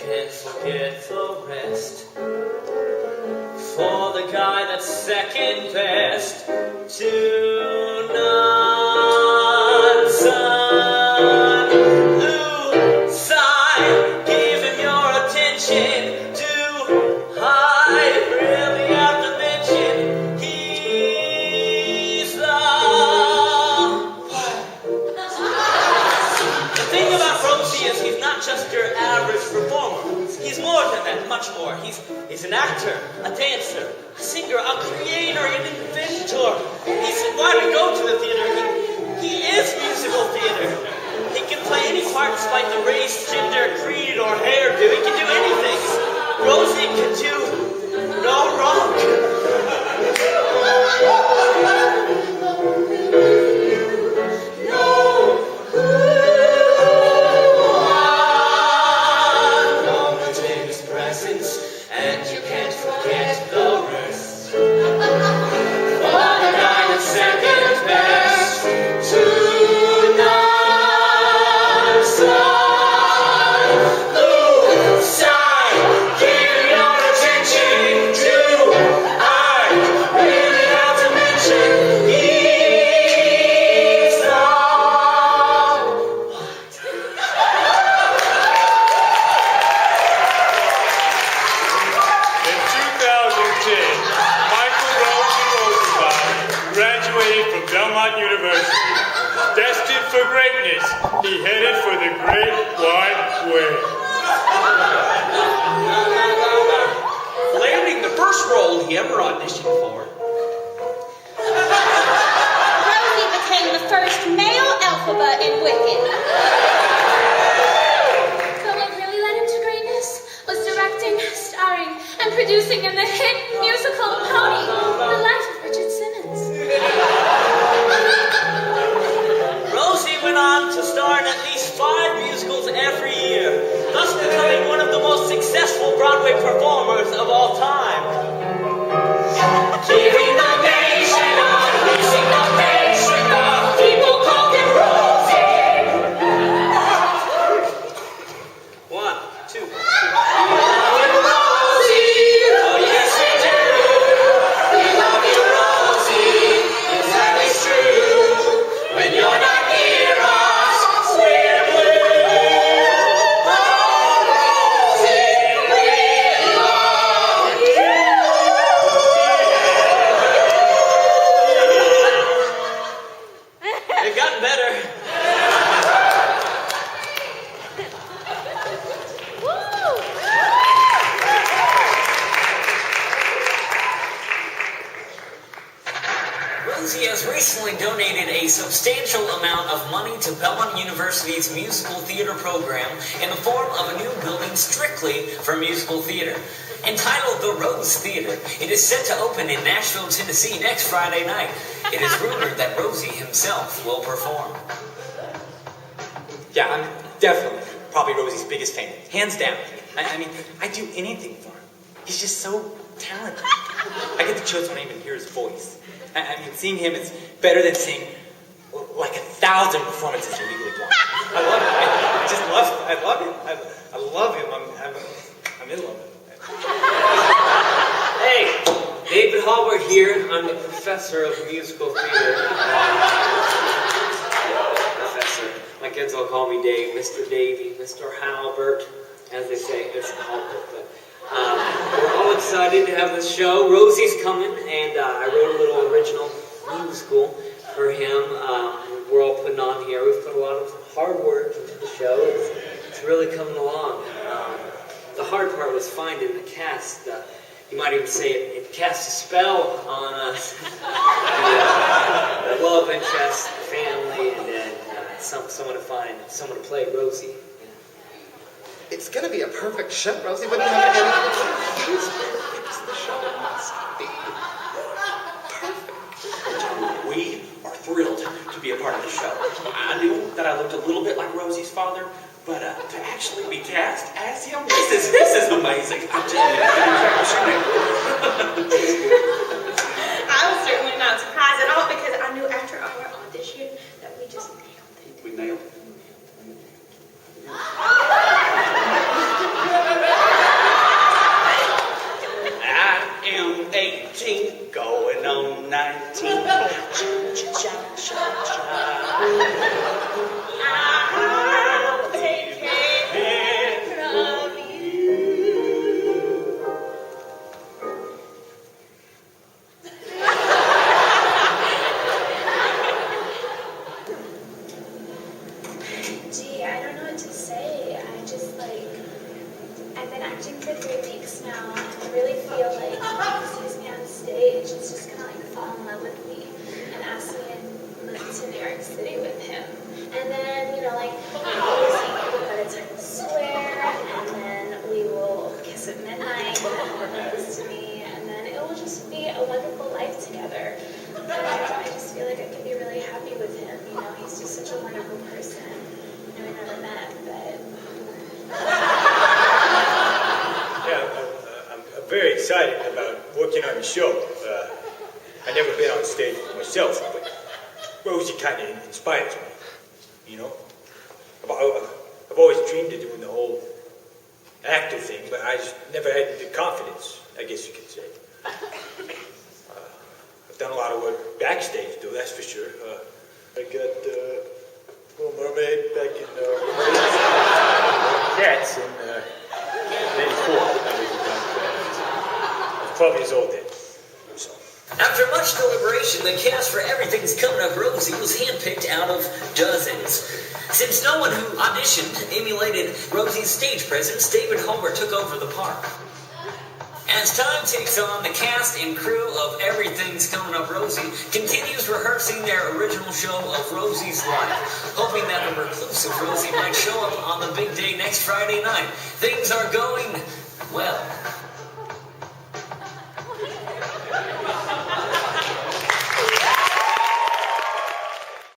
can't forget the rest. For the guy that's second best to none, son. Lou, sigh, give him your attention. Do I really have to mention he's the... The thing about Rosey is he's not just your average performer. He's more than that, much more. He's an actor, a dancer, a singer, a creator, an inventor. He's why we go to the theater. He is musical theater. He can play any part despite the race, gender, creed, or hairdo. He can do anything. Rosey can do no wrong. Belmont University. Destined for greatness, he headed for the Great Wide Way. Landing the first role he ever auditioned for. Rosey became the first male alphabet in Wicked. But what really led him to greatness was directing, starring, and producing in the hit musical Pony, The Life of Richard Simmons. Rosey went on to star in at least 5 musicals every year, thus becoming one of the most successful Broadway performers of all time. Giving the nation a releasing the nation of people called him Rosey. 1, 2, 3. Substantial amount of money to Belmont University's musical theater program in the form of a new building strictly for musical theater. Entitled The Rose Theater, it is set to open in Nashville, Tennessee next Friday night. It is rumored that Rosey himself will perform. Yeah, I'm definitely probably Rosey's biggest fan. Hands down. I mean, I'd do anything for him. He's just so talented. I get the chills when I even hear his voice. I mean, seeing him is better than seeing like 1,000 performances in Legally Blonde. I love him. I just love him. I love him. I love him. I'm in love with him. Hey, David Halbert here. I'm the professor of musical theater. Professor. My kids all call me Dave, Mr. Davey, Mr. Halbert, as they say, Mr. Halbert. But we're all excited to have this show. Rosey's coming, and I wrote a little original musical for him. We're all putting on here. We've put a lot of hard work into the show. It's really coming along. The hard part was finding the cast. You might even say it cast a spell on us. The love interest, the family, and then someone to play Rosey. It's going to be a perfect show, Rosey. What do you have to use? The show must be perfect. We are thrilled to be a part of the show. I knew that I looked a little bit like Rosey's father, but to actually be cast as him, this is amazing. I'm telling you. I was certainly not surprised at all because I knew after our audition that we just nailed it. We nailed it. acting for 3 weeks now, and I really feel like when he sees me on stage, it's just gonna like fall in love with me and ask me to move to New York City with him. And then, you know, like, obviously we'll go to Times Square, and then we will kiss at midnight, and he'll propose to me, and then it will just be a wonderful life together. And I just feel like I could be really happy with him. You know, he's just such a wonderful person. You know, we never met, but... Yeah, I'm very excited about working on the show. I've never been on stage myself, but Rosey kind of inspires me, you know? I've always dreamed of doing the whole actor thing, but I just never had the confidence, I guess you could say. I've done a lot of work backstage, though, that's for sure. I got Little Mermaid back in Cats in 94. I was 12 years old then. So. After much deliberation, the cast for Everything's Coming Up Rosey was handpicked out of dozens. Since no one who auditioned emulated Rosey's stage presence, David Homer took over the part. As time ticks on, the cast and crew of Everything's Coming Up Rosey continues rehearsing their original show of Rosey's life, hoping that the reclusive Rosey might show up on the big day next Friday night. Things are going well.